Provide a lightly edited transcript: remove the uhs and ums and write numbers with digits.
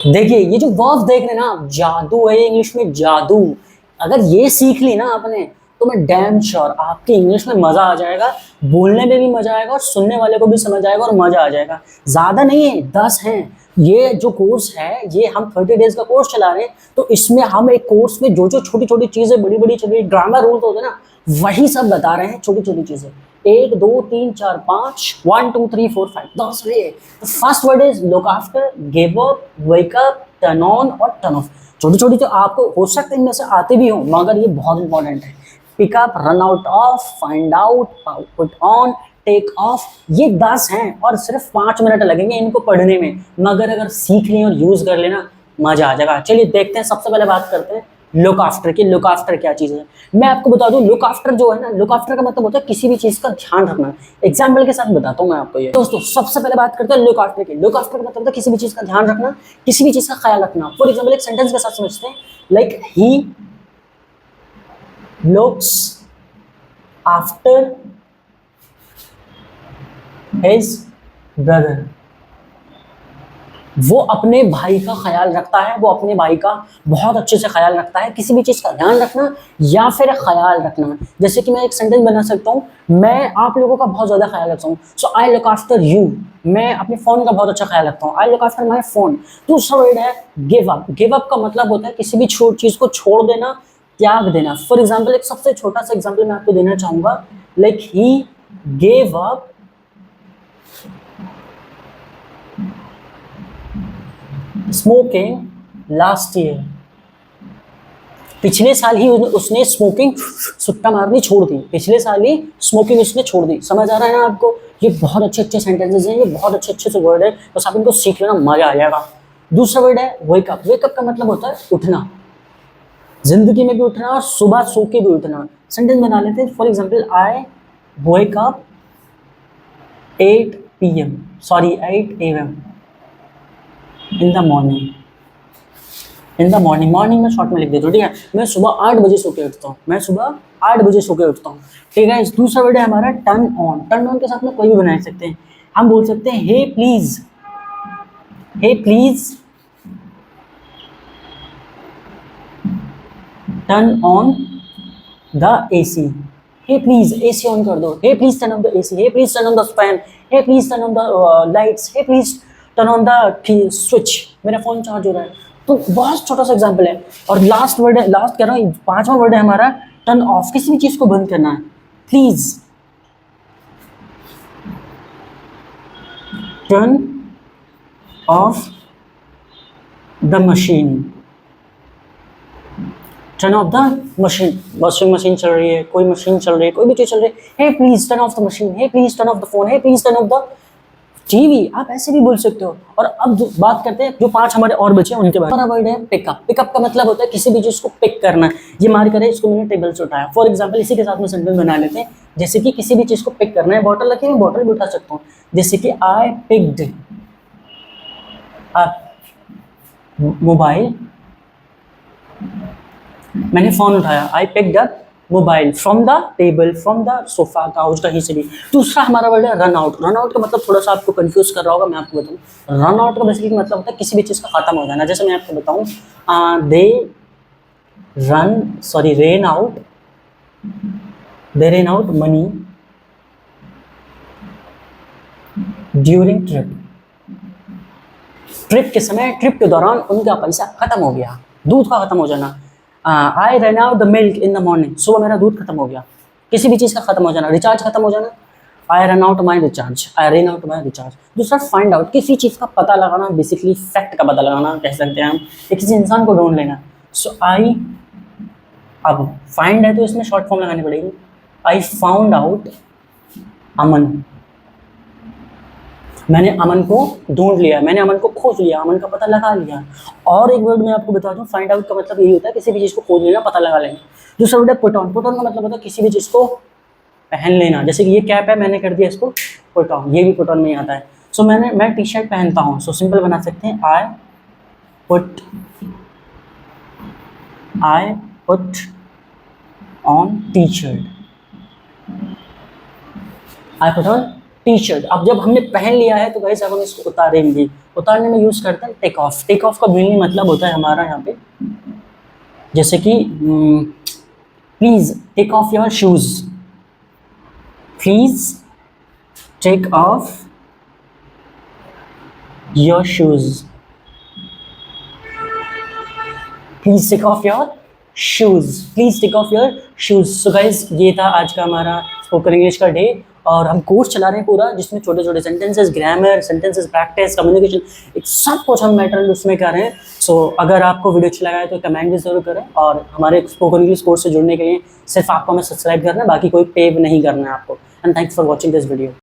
देखिए ये जो वर्ब देख रहे हैं ना आप, जादू है इंग्लिश में, जादू। अगर ये सीख ली ना आपने तो मैं डैम श्योर आपकी इंग्लिश में मजा आ जाएगा, बोलने में भी मजा आएगा और सुनने वाले को भी समझ आएगा और मजा आ जाएगा। ज्यादा नहीं है, 10 हैं। ये जो कोर्स है ये हम 30 डेज का कोर्स चला रहे हैं, तो इसमें हम एक कोर्स में जो जो छोटी छोटी चीजें, बड़ी बड़ी छोटी ग्रामर रूल होते हैं ना, वही सब बता रहे हैं, छोटी छोटी चीजें। 1 2 3 4 5 1 2 3 4 5 10 है। First word is look after, give up, wake up, turn on और टर्न ऑफ। छोटी छोटी तो आपको हो सकता है इनमें से आते भी हो, मगर ये बहुत इंपॉर्टेंट है। Pick up, run out of, find out, put on, take off. ये 10 हैं और सिर्फ 5 मिनट लगेंगे इनको पढ़ने में, मगर अगर सीख लें और यूज कर लेना मजा आ जाएगा। चलिए देखते हैं, सबसे पहले बात करते हैं लुक आफ्टर की। लुक आफ्टर क्या चीज है मैं आपको बता दूं। लुक आफ्टर जो है ना, लुक आफ्टर का मतलब होता है किसी भी चीज का ध्यान रखना। एग्जाम्पल के साथ बताता हूं मैं आपको ये। दोस्तों सबसे पहले बात करते हैं लुक आफ्टर की। लुक आफ्टर का मतलब होता है किसी भी चीज का ध्यान रखना, किसी भी चीज का ख्याल रखना। फॉर एग्जाम्पल एक सेंटेंस के साथ समझते हैं, like he looks after his brother। वो अपने भाई का ख्याल रखता है, वो अपने भाई का बहुत अच्छे से ख्याल रखता है। किसी भी चीज का ध्यान रखना या फिर ख्याल रखना। जैसे कि मैं एक सेंटेंस बना सकता हूँ, मैं आप लोगों का बहुत ज्यादा ख्याल रखता हूँ, सो आई लुक आफ्टर यू। मैं अपने फोन का बहुत अच्छा ख्याल रखता हूँ, I look after my phone. दूसरा वर्ड है गिव अप। गिव अप का मतलब होता है किसी भी चीज को छोड़ देना, त्याग देना। फॉर एग्जाम्पल एक सबसे छोटा सा एग्जाम्पल मैं आपको देना चाहूंगा, like he gave up smoking last year. पिछले साल ही उसने स्मोकिंग सुट्टा मारनी छोड़ दी, पिछले साल ही स्मोकिंग उसने छोड़ दी। समझ आ रहा है ना आपको? ये बहुत अच्छे अच्छे सेंटेंसेस हैं, ये बहुत अच्छे अच्छे से वर्ड है, बस आप इनको सीख लेना, मजा आ जाएगा। दूसरा वर्ड है वेक अप। वेक अप का मतलब होता है उठना, जिंदगी में भी उठना और सुबह सो के भी उठना। सेंटेंस बना लेते हैं, for example I wake up 8 PM, sorry 8 AM in the morning. In the morning, morning में शॉर्ट में लिख देता हूँ, ठीक है। मैं सुबह 8 बजे सो के उठता हूँ, मैं सुबह 8 बजे सो के उठता हूँ, ठीक है। इस दूसरा वर्ड है हमारा टर्न ऑन। टर्न ऑन के साथ में कोई भी बना सकते हैं। हम बोल सकते हैं hey please, hey please turn on the AC। Hey please AC on कर दो, hey please turn on the AC, hey please turn on the fan, hey please turn on the lights, hey please turn on the switch. मेरा phone charge हो रहा है। तो बहुत छोटा सा एग्जांपल है। और लास्ट वर्ड है, लास्ट कह रहा हूँ, 5वां वर्ड है हमारा टर्न ऑफ। किसी भी चीज को बंद करना है, please turn off the machine. Turn off the machine. Washing machine चल रही है, कोई मशीन चल रही है, कोई भी चीज चल रही है, hey please turn off the machine, hey please turn off the phone, hey please turn off the TV. आप ऐसे भी बोल सकते हो। और अब जो बात करते हैं, जो 5 हमारे और बचे हैं उनके बारे में। वर्ड है पिकअप। पिकअप का मतलब होता है किसी भी चीज को पिक करना। ये मार करे, इसको मैंने टेबल से उठाया। फॉर एग्जाम्पल इसी के साथ में सेंटेंस बना लेते हैं, जैसे कि किसी भी चीज को पिक करना है। बॉटल रखी है, मैं बॉटल भी उठा सकता हूँ, जैसे कि आई पिक्ड अप मोबाइल। मैंने फोन उठाया, I picked up mobile from the table, from the sofa, couch, कहीं से भी। दूसरा हमारा वर्ड है रन आउट। रन आउट का मतलब थोड़ा सा आपको कंफ्यूज कर रहा होगा, मैं आपको बताऊं। रन आउट का बेसिकली मतलब होता है किसी भी चीज का खत्म हो जाना। जैसे मैं आपको बताऊं, they ran out money during trip. Trip के समय, ट्रिप के दौरान उनका पैसा खत्म हो गया। दूध का खत्म हो जाना, I run out the milk in the morning. सुबह मेरा दूध खत्म हो गया। किसी भी चीज का खत्म हो जाना, रिचार्ज खत्म हो जाना, I run out my recharge, I run out my recharge. दूसरा फाइंड आउट, किसी चीज का पता लगाना, बेसिकली फैक्ट का पता लगाना कह सकते हैं हम, या किसी इंसान को ढूंढ लेना। सो आई, अब फाइंड है तो इसमें शॉर्ट फॉर्म लगानी पड़ेगी, आई फाउंड आउट अमन। मैंने अमन को ढूंढ लिया, मैंने अमन को खोज लिया, अमन का पता लगा लिया। और एक वर्ड मैं आपको बता दूं, फाइंड आउट का मतलब यही होता है किसी भी चीज को खोज लेना, पता लगा लेना। दूसरा वर्ड है पुट ऑन। पुट ऑन का मतलब होता है किसी भी चीज को पहन लेना। जैसे कि ये कैप है, मैंने कर दिया इसको पुट ऑन, ये भी पुट ऑन में आता है। सो मैं टी शर्ट पहनता हूँ, सो सिंपल बना सकते हैं, I put on T shirt, I put on T shirt. अब जब हमने पहन लिया है तो गाइस अब हम इसको उतारेंगे। उतारने में यूज करते हैं टेक ऑफ। टेक ऑफ का मेनली मतलब होता है हमारा यहाँ पे, जैसे कि please take off your shoes, please take off your shoes, please take off your shoes, please take off your shoes. So guys ये था आज का हमारा स्पोकन इंग्लिश का डे, और हम कोर्स चला रहे हैं पूरा, जिसमें छोटे छोटे sentences, grammar, sentences practice, communication, एक सब कुछ हम मैटर उसमें कर रहे हैं। सो अगर आपको वीडियो अच्छा लगा है तो कमेंट भी जरूर करें, और हमारे स्पोकन इंग्लिश कोर्स से जुड़ने के लिए सिर्फ आपको हमें सब्सक्राइब करना है, बाकी कोई पे नहीं करना है आपको। And thanks for watching this video.